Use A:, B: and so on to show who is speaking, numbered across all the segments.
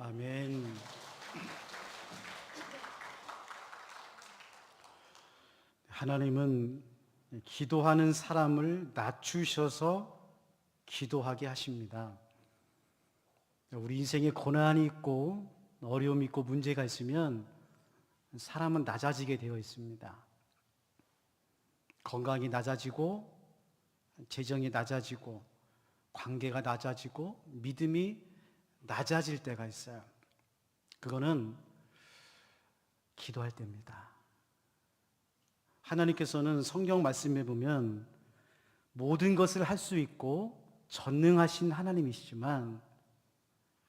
A: 아멘. 하나님은 기도하는 사람을 낮추셔서 기도하게 하십니다. 우리 인생에 고난이 있고 어려움이 있고 문제가 있으면 사람은 낮아지게 되어 있습니다. 건강이 낮아지고 재정이 낮아지고 관계가 낮아지고 믿음이 낮아질 때가 있어요. 그거는 기도할 때입니다. 하나님께서는 성경 말씀에 보면 모든 것을 할 수 있고 전능하신 하나님이시지만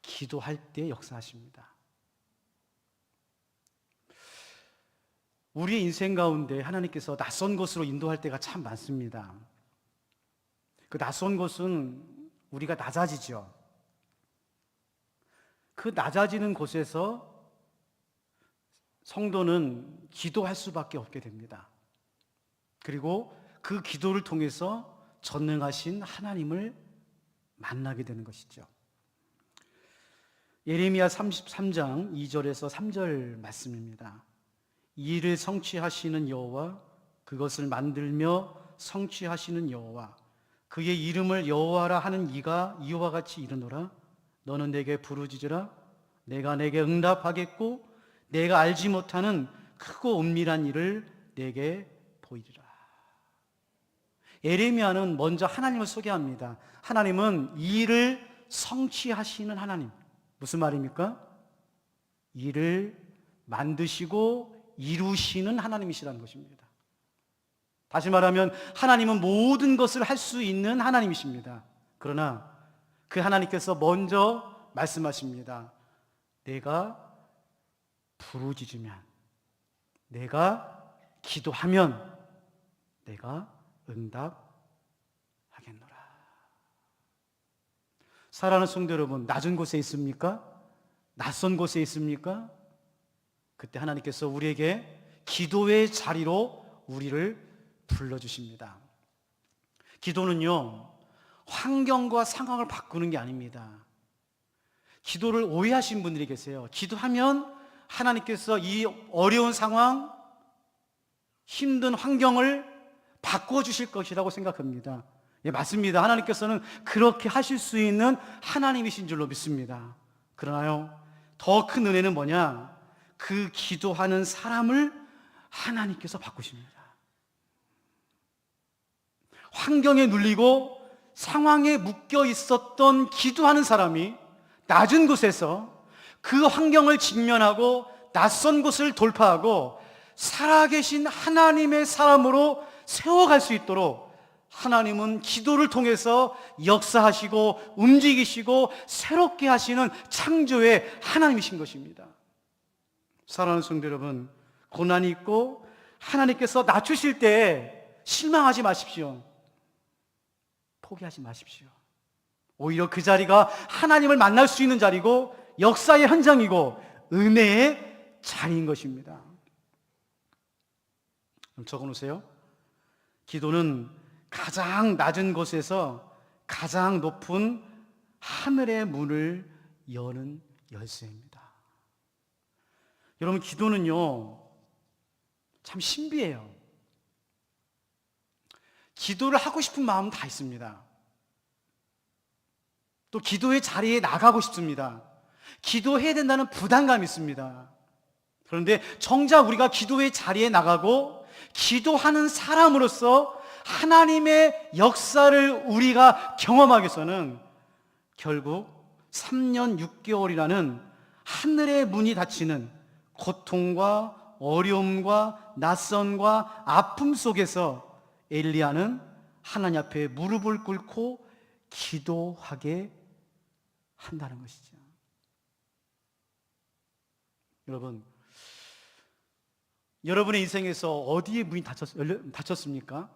A: 기도할 때 역사하십니다. 우리의 인생 가운데 하나님께서 낯선 곳으로 인도할 때가 참 많습니다. 그 낯선 곳은 우리가 낮아지죠. 그 낮아지는 곳에서 성도는 기도할 수밖에 없게 됩니다. 그리고 그 기도를 통해서 전능하신 하나님을 만나게 되는 것이죠. 예레미야 33장 2절에서 3절 말씀입니다. 이 일을 성취하시는 여호와, 그것을 만들며 성취하시는 여호와, 그의 이름을 여호와라 하는 이가 이와 같이 이르노라. 너는 내게 부르짖으라. 내가 내게 응답하겠고 내가 알지 못하는 크고 은밀한 일을 내게 보이리라. 예레미야는 먼저 하나님을 소개합니다. 하나님은 이 일을 성취하시는 하나님. 무슨 말입니까? 일을 만드시고 이루시는 하나님이시라는 것입니다. 다시 말하면 하나님은 모든 것을 할 수 있는 하나님이십니다. 그러나 그 하나님께서 먼저 말씀하십니다. 내가 부르짖으면, 내가 기도하면 내가 응답하겠노라. 사랑하는 성도 여러분, 낮은 곳에 있습니까? 낯선 곳에 있습니까? 그때 하나님께서 우리에게 기도의 자리로 우리를 불러주십니다. 기도는요, 환경과 상황을 바꾸는 게 아닙니다. 기도를 오해하신 분들이 계세요. 기도하면 하나님께서 이 어려운 상황, 힘든 환경을 바꿔주실 것이라고 생각합니다. 예, 맞습니다. 하나님께서는 그렇게 하실 수 있는 하나님이신 줄로 믿습니다. 그러나요, 더 큰 은혜는 뭐냐? 그 기도하는 사람을 하나님께서 바꾸십니다. 환경에 눌리고 상황에 묶여 있었던 기도하는 사람이 낮은 곳에서 그 환경을 직면하고 낯선 곳을 돌파하고 살아계신 하나님의 사람으로 세워갈 수 있도록 하나님은 기도를 통해서 역사하시고 움직이시고 새롭게 하시는 창조의 하나님이신 것입니다. 사랑하는 성도 여러분, 고난이 있고 하나님께서 낮추실 때 실망하지 마십시오. 포기하지 마십시오. 오히려 그 자리가 하나님을 만날 수 있는 자리고 역사의 현장이고 은혜의 자리인 것입니다. 그럼 적어놓으세요. 기도는 가장 낮은 곳에서 가장 높은 하늘의 문을 여는 열쇠입니다. 여러분, 기도는요 참 신비해요. 기도를 하고 싶은 마음은 다 있습니다. 또 기도의 자리에 나가고 싶습니다. 기도해야 된다는 부담감이 있습니다. 그런데 정작 우리가 기도의 자리에 나가고 기도하는 사람으로서 하나님의 역사를 우리가 경험하기 위해서는 결국 3년 6개월이라는 하늘의 문이 닫히는 고통과 어려움과 낯선과 아픔 속에서 엘리야는 하나님 앞에 무릎을 꿇고 기도하게 한다는 것이죠. 여러분, 여러분의 인생에서 어디에 문이 닫혔습니까?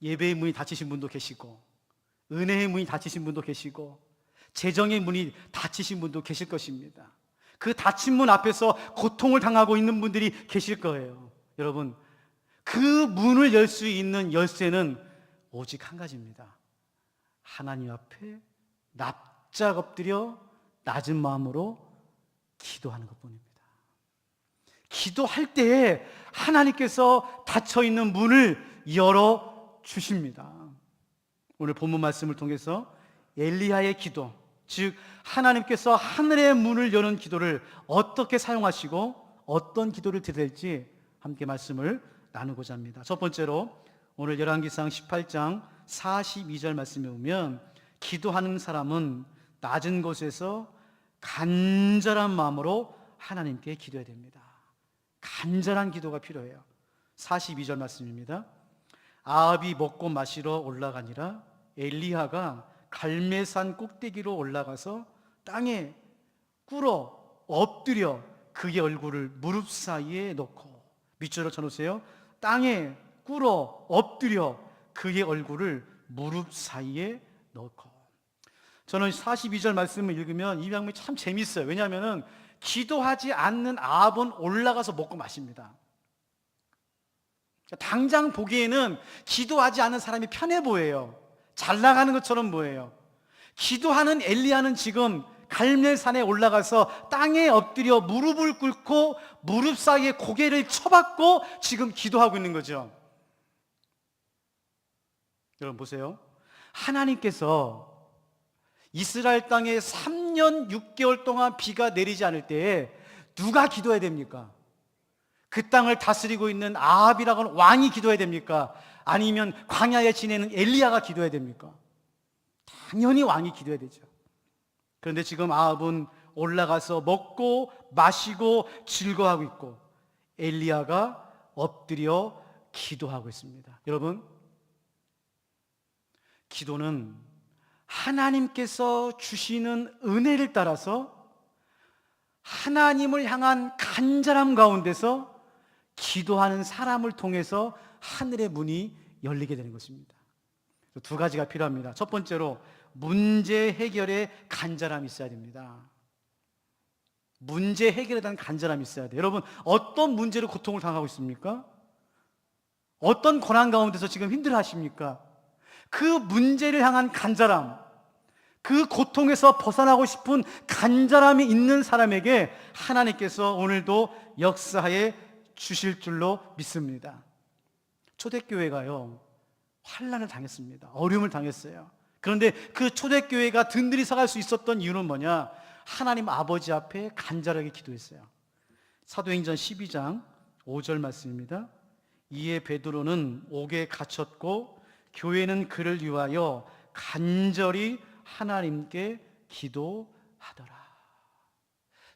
A: 예배의 문이 닫히신 분도 계시고, 은혜의 문이 닫히신 분도 계시고, 재정의 문이 닫히신 분도 계실 것입니다. 그 닫힌 문 앞에서 고통을 당하고 있는 분들이 계실 거예요. 여러분, 그 문을 열 수 있는 열쇠는 오직 한 가지입니다. 하나님 앞에 납작 엎드려 낮은 마음으로 기도하는 것뿐입니다. 기도할 때에 하나님께서 닫혀있는 문을 열어주십니다. 오늘 본문 말씀을 통해서 엘리야의 기도, 즉 하나님께서 하늘의 문을 여는 기도를 어떻게 사용하시고 어떤 기도를 드릴지 함께 말씀을 나누고자 합니다. 첫 번째로 오늘 열왕기상 18장 42절 말씀에 보면 기도하는 사람은 낮은 곳에서 간절한 마음으로 하나님께 기도해야 됩니다. 간절한 기도가 필요해요. 42절 말씀입니다. 아합이 먹고 마시러 올라가니라 엘리야가 갈멜산 꼭대기로 올라가서 땅에 꿇어 엎드려 그의 얼굴을 무릎 사이에 놓고, 밑줄을 쳐놓으세요. 땅에 꿇어 엎드려 그의 얼굴을 무릎 사이에 놓고. 저는 42절 말씀을 읽으면 이 장면이 참 재밌어요. 왜냐하면 기도하지 않는 아합은 올라가서 먹고 마십니다. 당장 보기에는 기도하지 않는 사람이 편해 보여요. 잘 나가는 것처럼 보여요. 기도하는 엘리야는 지금 갈멜산에 올라가서 땅에 엎드려 무릎을 꿇고 무릎 사이에 고개를 쳐박고 지금 기도하고 있는 거죠. 여러분 보세요. 하나님께서 이스라엘 땅에 3년 6개월 동안 비가 내리지 않을 때에 누가 기도해야 됩니까? 그 땅을 다스리고 있는 아합이라고 하는 왕이 기도해야 됩니까? 아니면 광야에 지내는 엘리야가 기도해야 됩니까? 당연히 왕이 기도해야 되죠. 그런데 지금 아합은 올라가서 먹고 마시고 즐거워하고 있고 엘리야가 엎드려 기도하고 있습니다. 여러분, 기도는 하나님께서 주시는 은혜를 따라서 하나님을 향한 간절함 가운데서 기도하는 사람을 통해서 하늘의 문이 열리게 되는 것입니다. 두 가지가 필요합니다. 첫 번째로 문제 해결에 간절함이 있어야 됩니다. 문제 해결에 대한 간절함이 있어야 돼요. 여러분, 어떤 문제로 고통을 당하고 있습니까? 어떤 고난 가운데서 지금 힘들어 하십니까? 그 문제를 향한 간절함, 그 고통에서 벗어나고 싶은 간절함이 있는 사람에게 하나님께서 오늘도 역사해 주실 줄로 믿습니다. 초대교회가요, 환난을 당했습니다. 어려움을 당했어요. 그런데 그 초대교회가 든든히 서갈 수 있었던 이유는 뭐냐? 하나님 아버지 앞에 간절하게 기도했어요. 사도행전 12장 5절 말씀입니다. 이에 베드로는 옥에 갇혔고 교회는 그를 위하여 간절히 하나님께 기도하더라.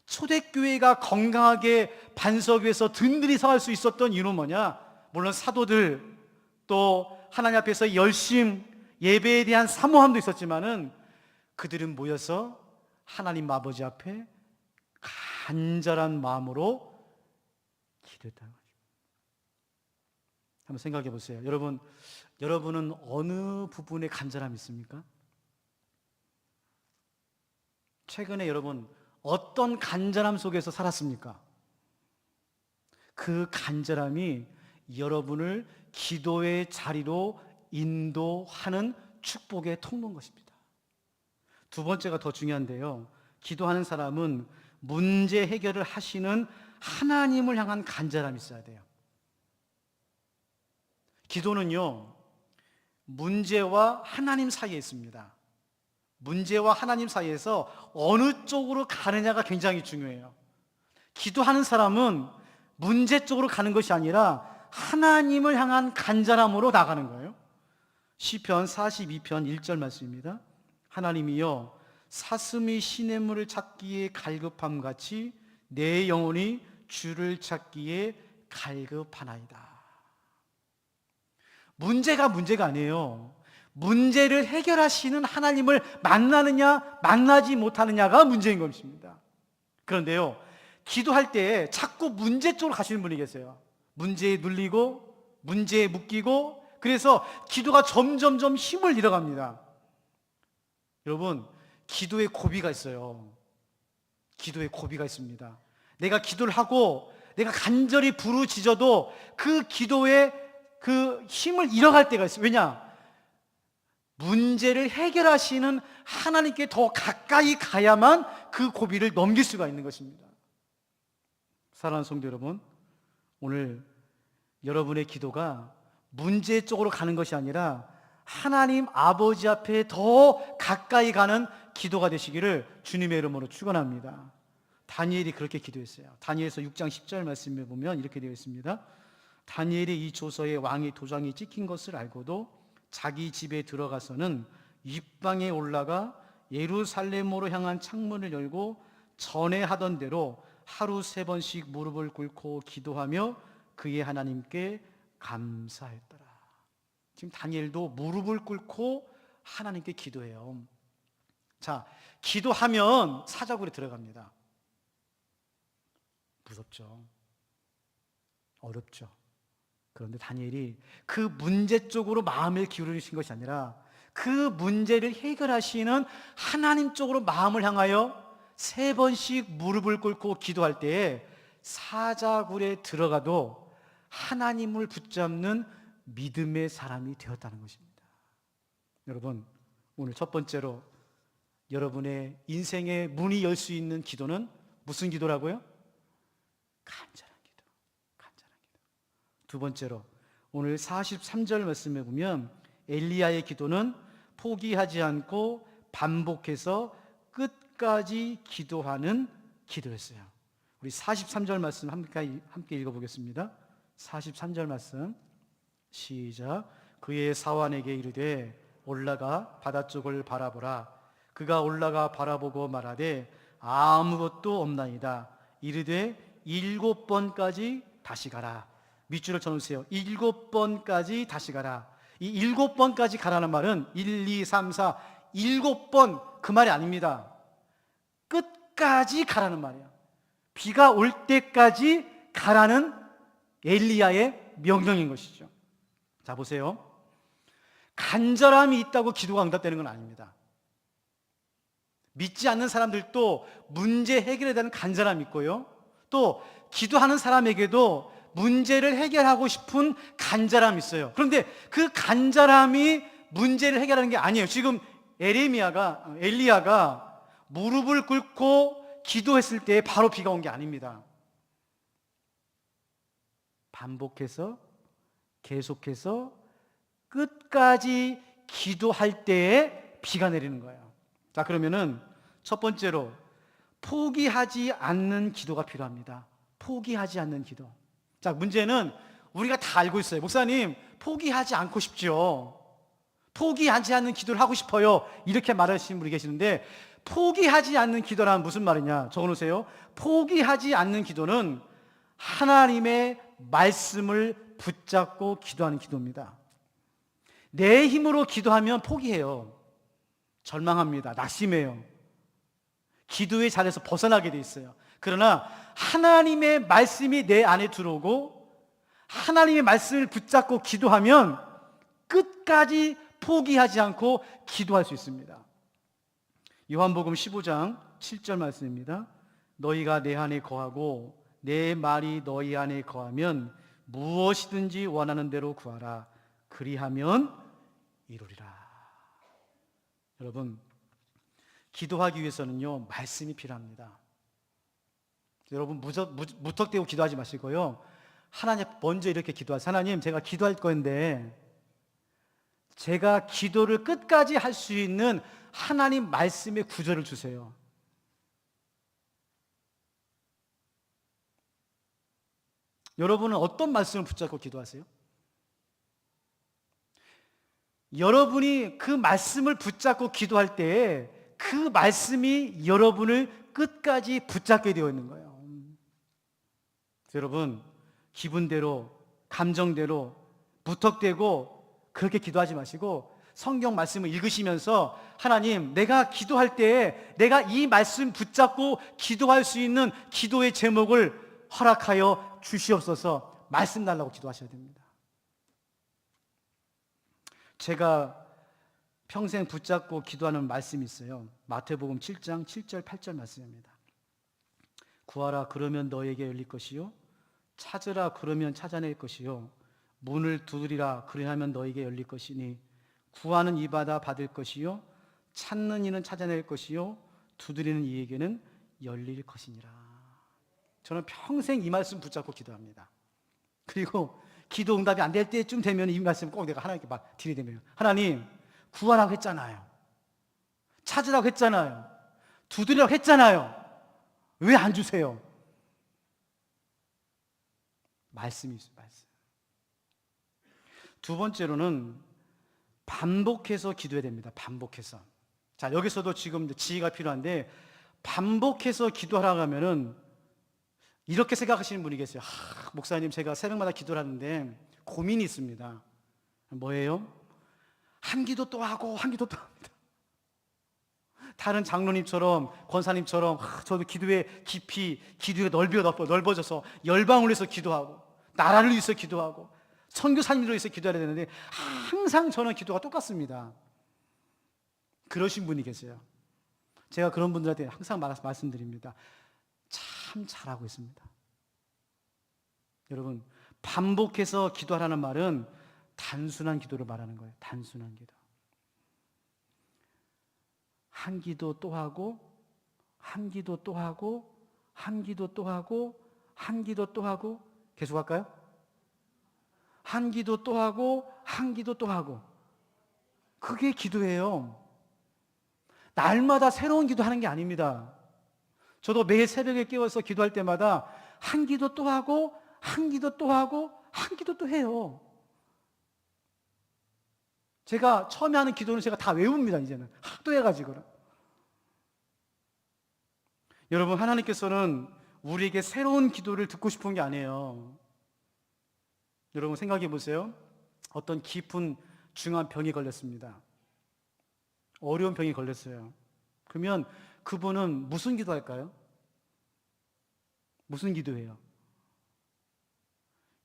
A: 초대교회가 건강하게 반석 위에서 든든히 서갈 수 있었던 이유는 뭐냐? 물론 사도들, 또 하나님 앞에서 열심, 예배에 대한 사모함도 있었지만은 그들은 모여서 하나님 아버지 앞에 간절한 마음으로 기도했다는 거죠. 한번 생각해 보세요. 여러분은 어느 부분에 간절함이 있습니까? 최근에 여러분 어떤 간절함 속에서 살았습니까? 그 간절함이 여러분을 기도의 자리로 인도하는 축복의 통로인 것입니다. 두 번째가 더 중요한데요. 기도하는 사람은 문제 해결을 하시는 하나님을 향한 간절함이 있어야 돼요. 기도는요, 문제와 하나님 사이에 있습니다. 문제와 하나님 사이에서 어느 쪽으로 가느냐가 굉장히 중요해요. 기도하는 사람은 문제 쪽으로 가는 것이 아니라 하나님을 향한 간절함으로 나가는 거예요. 시편 42편 1절 말씀입니다. 하나님이여, 사슴이 시냇물을 찾기에 갈급함 같이 내 영혼이 주를 찾기에 갈급하나이다. 문제가 아니에요. 문제를 해결하시는 하나님을 만나느냐 만나지 못하느냐가 문제인 것입니다. 그런데요, 기도할 때 자꾸 문제 쪽으로 가시는 분이 계세요. 문제에 눌리고 문제에 묶이고, 그래서 기도가 점점점 힘을 잃어갑니다. 여러분, 기도의 고비가 있어요. 기도의 고비가 있습니다. 내가 기도를 하고 내가 간절히 부르짖어도 그 기도의 그 힘을 잃어갈 때가 있어요. 왜냐? 문제를 해결하시는 하나님께 더 가까이 가야만 그 그 고비를 넘길 수가 있는 것입니다. 사랑하는 성도 여러분, 오늘 여러분의 기도가 문제 쪽으로 가는 것이 아니라 하나님 아버지 앞에 더 가까이 가는 기도가 되시기를 주님의 이름으로 축원합니다. 다니엘이 그렇게 기도했어요. 다니엘서 6장 10절 말씀에 보면 이렇게 되어 있습니다. 다니엘이 이 조서에 왕의 도장이 찍힌 것을 알고도 자기 집에 들어가서는 윗방에 올라가 예루살렘으로 향한 창문을 열고 전에 하던 대로 하루 3번씩 무릎을 꿇고 기도하며 그의 하나님께 감사했더라. 지금 다니엘도 무릎을 꿇고 하나님께 기도해요. 자, 기도하면 사자굴에 들어갑니다. 무섭죠. 어렵죠. 그런데 다니엘이 그 문제 쪽으로 마음을 기울이신 것이 아니라 그 문제를 해결하시는 하나님 쪽으로 마음을 향하여 3번씩 무릎을 꿇고 기도할 때에 사자굴에 들어가도 하나님을 붙잡는 믿음의 사람이 되었다는 것입니다. 여러분, 오늘 첫 번째로 여러분의 인생의 문이 열 수 있는 기도는 무슨 기도라고요? 간절한 기도. 간절한 기도. 두 번째로 오늘 43절 말씀에 보면 엘리야의 기도는 포기하지 않고 반복해서 끝까지 기도하는 기도였어요. 우리 43절 말씀 함께 읽어보겠습니다. 43절 말씀 시작. 그의 사환에게 이르되 올라가 바다 쪽을 바라보라. 그가 올라가 바라보고 말하되 아무것도 없나이다. 이르되 7번까지 다시 가라. 밑줄을 쳐놓으세요. 7번까지 다시 가라. 이 7번까지 가라는 말은 1, 2, 3, 4 7번 그 말이 아닙니다. 끝까지 가라는 말이에요. 비가 올 때까지 가라는 엘리야의 명령인 것이죠. 자, 보세요. 간절함이 있다고 기도가 응답되는 건 아닙니다. 믿지 않는 사람들도 문제 해결에 대한 간절함이 있고요, 또 기도하는 사람에게도 문제를 해결하고 싶은 간절함이 있어요. 그런데 그 간절함이 문제를 해결하는 게 아니에요. 지금 엘리야가 무릎을 꿇고 기도했을 때 바로 비가 온 게 아닙니다. 반복해서 계속해서 끝까지 기도할 때에 비가 내리는 거예요. 자, 그러면은 첫 번째로 포기하지 않는 기도가 필요합니다. 포기하지 않는 기도. 자, 문제는 우리가 다 알고 있어요. 목사님, 포기하지 않고 싶죠. 포기하지 않는 기도를 하고 싶어요. 이렇게 말하시는 분이 계시는데, 포기하지 않는 기도란 무슨 말이냐? 적어놓으세요. 포기하지 않는 기도는 하나님의 말씀을 붙잡고 기도하는 기도입니다. 내 힘으로 기도하면 포기해요. 절망합니다. 낙심해요. 기도의 자리에서 벗어나게 돼 있어요. 그러나 하나님의 말씀이 내 안에 들어오고 하나님의 말씀을 붙잡고 기도하면 끝까지 포기하지 않고 기도할 수 있습니다. 요한복음 15장 7절 말씀입니다. 너희가 내 안에 거하고 내 말이 너희 안에 거하면 무엇이든지 원하는 대로 구하라. 그리하면 이루리라. 여러분, 기도하기 위해서는요, 말씀이 필요합니다. 여러분, 무턱대고 기도하지 마시고요, 하나님 먼저 이렇게 기도하세요. 하나님, 제가 기도할 건데 제가 기도를 끝까지 할 수 있는 하나님 말씀의 구절을 주세요. 여러분은 어떤 말씀을 붙잡고 기도하세요? 여러분이 그 말씀을 붙잡고 기도할 때에 그 말씀이 여러분을 끝까지 붙잡게 되어 있는 거예요. 여러분, 기분대로, 감정대로, 무턱대고 그렇게 기도하지 마시고 성경 말씀을 읽으시면서 하나님, 내가 기도할 때에 내가 이 말씀 붙잡고 기도할 수 있는 기도의 제목을 허락하여 주시옵소서. 말씀 달라고 기도하셔야 됩니다. 제가 평생 붙잡고 기도하는 말씀이 있어요. 마태복음 7장 7절 8절 말씀입니다. 구하라 그러면 너에게 열릴 것이요 찾으라 그러면 찾아낼 것이요 문을 두드리라 그리하면 너에게 열릴 것이니 구하는 이마다 받을 것이요 찾는 이는 찾아낼 것이요 두드리는 이에게는 열릴 것이니라. 저는 평생 이 말씀 붙잡고 기도합니다. 그리고 기도 응답이 안 될 때쯤 되면 이 말씀 꼭 내가 하나님께 막 들이대면, 하나님 구하라고 했잖아요. 찾으라고 했잖아요. 두드리라고 했잖아요. 왜 안 주세요? 말씀이 있어요. 말씀. 두 번째로는 반복해서 기도해야 됩니다. 반복해서. 자, 여기서도 지금 지혜가 필요한데, 반복해서 기도하라고 하면은 이렇게 생각하시는 분이 계세요. 목사님, 제가 새벽마다 기도를 하는데 고민이 있습니다. 뭐예요? 한 기도 또 하고 한 기도 또 합니다. 다른 장로님처럼, 권사님처럼 저도 기도에 깊이, 기도에 넓어져서 열방을 위해서 기도하고, 나라를 위해서 기도하고, 선교사님을 위해서 기도해야 되는데 항상 저는 기도가 똑같습니다. 그러신 분이 계세요. 제가 그런 분들한테 항상 말씀드립니다. 참 잘하고 있습니다. 여러분, 반복해서 기도하라는 말은 단순한 기도를 말하는 거예요. 단순한 기도. 한 기도 또 하고, 한 기도 또 하고, 한 기도 또 하고, 한 기도 또 하고. 계속할까요? 한 기도 또 하고, 한 기도 또 하고. 그게 기도예요. 날마다 새로운 기도하는 게 아닙니다. 저도 매일 새벽에 깨워서 기도할 때마다 한 기도 또 하고, 한 기도 또 하고, 한 기도 또 해요. 제가 처음에 하는 기도는 제가 다 외웁니다. 이제는 하도 해가지고. 여러분, 하나님께서는 우리에게 새로운 기도를 듣고 싶은 게 아니에요. 여러분 생각해 보세요. 어떤 깊은 중한 병이 걸렸습니다. 어려운 병이 걸렸어요. 그러면 그분은 무슨 기도할까요? 무슨 기도해요?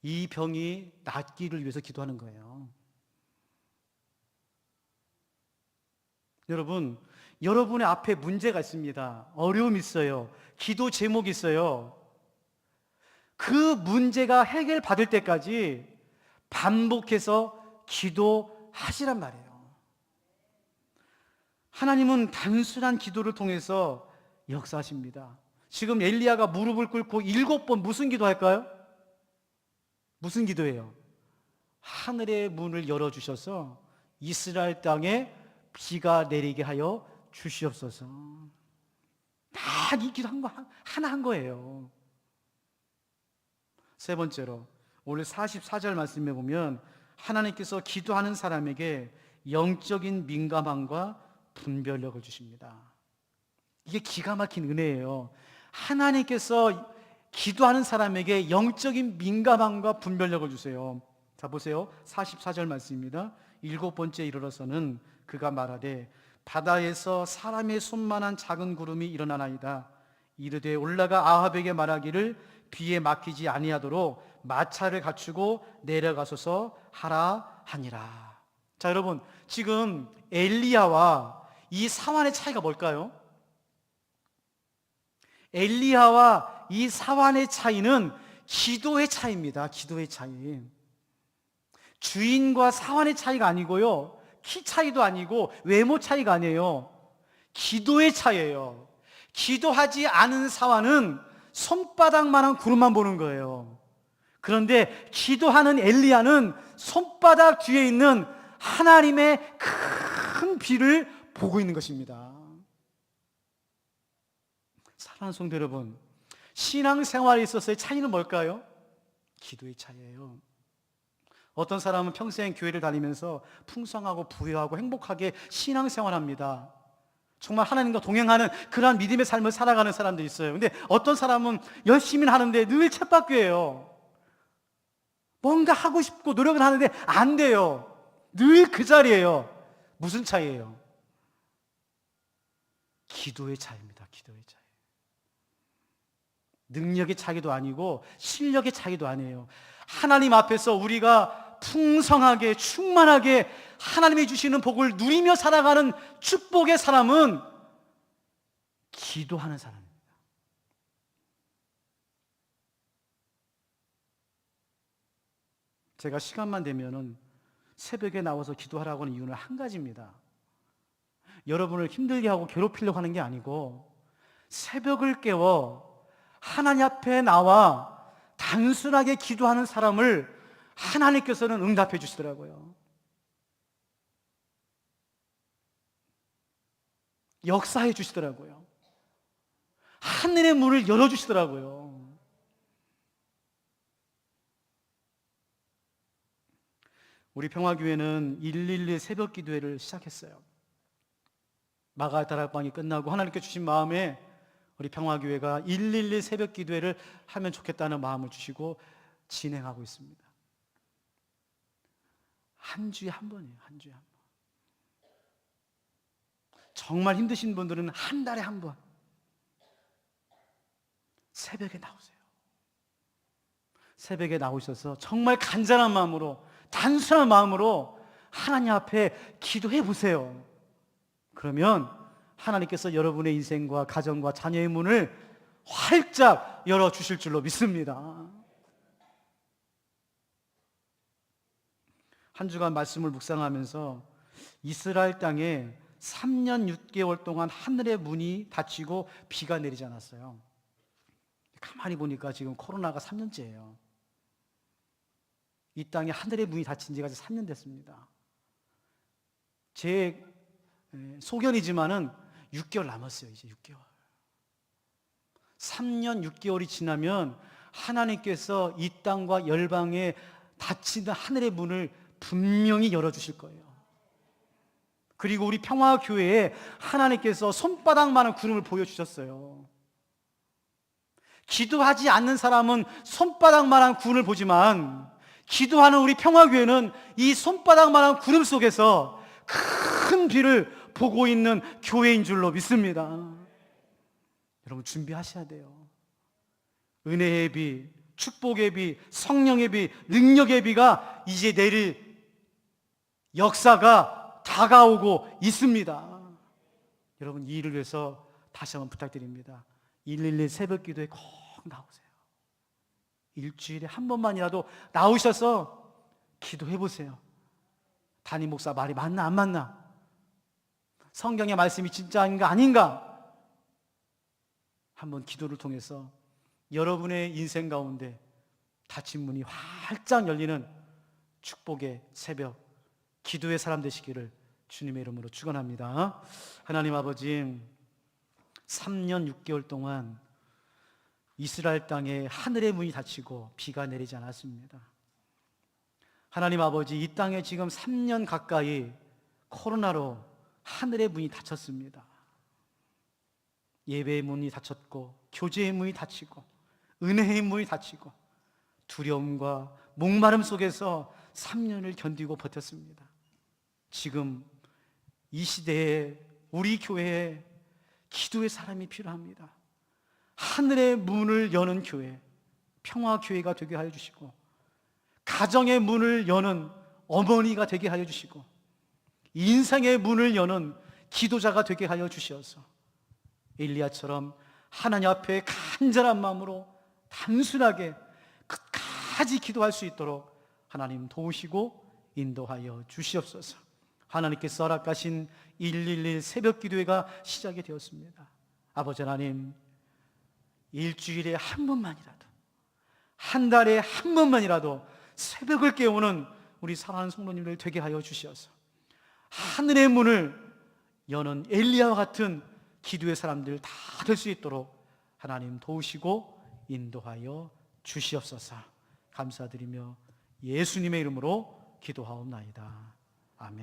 A: 이 병이 낫기를 위해서 기도하는 거예요. 여러분, 여러분의 앞에 문제가 있습니다. 어려움이 있어요. 기도 제목이 있어요. 그 문제가 해결받을 때까지 반복해서 기도하시란 말이에요. 하나님은 단순한 기도를 통해서 역사하십니다. 지금 엘리야가 무릎을 꿇고 7번 무슨 기도할까요? 무슨 기도예요? 하늘의 문을 열어주셔서 이스라엘 땅에 비가 내리게 하여 주시옵소서. 다 이 기도 하나 한 거예요. 세 번째로, 오늘 44절 말씀에 보면 하나님께서 기도하는 사람에게 영적인 민감함과 분별력을 주십니다. 이게 기가 막힌 은혜예요. 하나님께서 기도하는 사람에게 영적인 민감함과 분별력을 주세요. 자, 보세요. 44절 말씀입니다. 7번째 이르러서는 그가 말하되 바다에서 사람의 손만한 작은 구름이 일어나나이다. 이르되 올라가 아합에게 말하기를 비에 막히지 아니하도록 마차를 갖추고 내려가소서 하라 하니라. 자, 여러분, 지금 엘리야와 이 사환의 차이가 뭘까요? 엘리야와 이 사환의 차이는 기도의 차이입니다. 기도의 차이. 주인과 사환의 차이가 아니고요, 키 차이도 아니고 외모 차이가 아니에요. 기도의 차이예요. 기도하지 않은 사환은 손바닥만한 구름만 보는 거예요. 그런데 기도하는 엘리야는 손바닥 뒤에 있는 하나님의 큰 비를 보고 있는 것입니다. 사랑하는 성도 여러분, 신앙생활에 있어서의 차이는 뭘까요? 기도의 차이예요. 어떤 사람은 평생 교회를 다니면서 풍성하고 부유하고 행복하게 신앙생활합니다. 정말 하나님과 동행하는 그러한 믿음의 삶을 살아가는 사람도 있어요. 근데 어떤 사람은 열심히 하는데 늘 쳇바퀴예요. 뭔가 하고 싶고 노력을 하는데 안 돼요. 늘 그 자리예요. 무슨 차이예요? 기도의 차이입니다. 기도의 차이. 능력의 차이도 아니고 실력의 차이도 아니에요. 하나님 앞에서 우리가 풍성하게 충만하게 하나님이 주시는 복을 누리며 살아가는 축복의 사람은 기도하는 사람입니다. 제가 시간만 되면은 새벽에 나와서 기도하라고 하는 이유는 한 가지입니다. 여러분을 힘들게 하고 괴롭히려고 하는 게 아니고, 새벽을 깨워 하나님 앞에 나와 단순하게 기도하는 사람을 하나님께서는 응답해 주시더라고요. 역사해 주시더라고요. 하늘의 문을 열어주시더라고요. 우리 평화교회는 112 새벽 기도회를 시작했어요. 마가의 다락방이 끝나고 하나님께 주신 마음에 우리 평화교회가 112 새벽 기도회를 하면 좋겠다는 마음을 주시고 진행하고 있습니다. 한 주에 한 번이에요. 한 주에 한 번. 정말 힘드신 분들은 한 달에 한 번 새벽에 나오세요. 새벽에 나오셔서 정말 간절한 마음으로, 단순한 마음으로 하나님 앞에 기도해 보세요. 그러면 하나님께서 여러분의 인생과 가정과 자녀의 문을 활짝 열어주실 줄로 믿습니다. 한 주간 말씀을 묵상하면서 이스라엘 땅에 3년 6개월 동안 하늘의 문이 닫히고 비가 내리지 않았어요. 가만히 보니까 지금 코로나가 3년째예요. 이 땅에 하늘의 문이 닫힌 지가 3년 됐습니다. 제 소견이지만은 6개월 남았어요. 이제 6개월. 3년 6개월이 지나면 하나님께서 이 땅과 열방에 닫힌 하늘의 문을 분명히 열어주실 거예요. 그리고 우리 평화교회에 하나님께서 손바닥만한 구름을 보여주셨어요. 기도하지 않는 사람은 손바닥만한 구름을 보지만 기도하는 우리 평화교회는 이 손바닥만한 구름 속에서 큰 비를 보고 있는 교회인 줄로 믿습니다. 여러분 준비하셔야 돼요. 은혜의 비, 축복의 비, 성령의 비, 능력의 비가 이제 내릴 역사가 다가오고 있습니다. 여러분 이 일을 위해서 다시 한번 부탁드립니다. 112 새벽 기도에 꼭 나오세요. 일주일에 한 번만이라도 나오셔서 기도해 보세요. 담임 목사 말이 맞나 안 맞나? 성경의 말씀이 진짜인가 아닌가? 한번 기도를 통해서 여러분의 인생 가운데 닫힌 문이 활짝 열리는 축복의 새벽, 기도의 사람 되시기를 주님의 이름으로 축원합니다. 하나님 아버지, 3년 6개월 동안 이스라엘 땅에 하늘의 문이 닫히고 비가 내리지 않았습니다. 하나님 아버지, 이 땅에 지금 3년 가까이 코로나로 하늘의 문이 닫혔습니다. 예배의 문이 닫혔고, 교제의 문이 닫히고, 은혜의 문이 닫히고, 두려움과 목마름 속에서 3년을 견디고 버텼습니다. 지금 이 시대에 우리 교회에 기도의 사람이 필요합니다. 하늘의 문을 여는 교회, 평화교회가 되게 하여 주시고, 가정의 문을 여는 어머니가 되게 하여 주시고, 인생의 문을 여는 기도자가 되게 하여 주시어서 엘리야처럼 하나님 앞에 간절한 마음으로 단순하게 끝까지 기도할 수 있도록 하나님 도우시고 인도하여 주시옵소서. 하나님께서 허락하신 112 새벽 기도회가 시작이 되었습니다. 아버지 하나님, 일주일에 한 번만이라도, 한 달에 한 번만이라도 새벽을 깨우는 우리 사랑하는 성도님들 되게 하여 주시어서 하늘의 문을 여는 엘리야와 같은 기도의 사람들 다 될 수 있도록 하나님 도우시고 인도하여 주시옵소서. 감사드리며 예수님의 이름으로 기도하옵나이다. 아멘.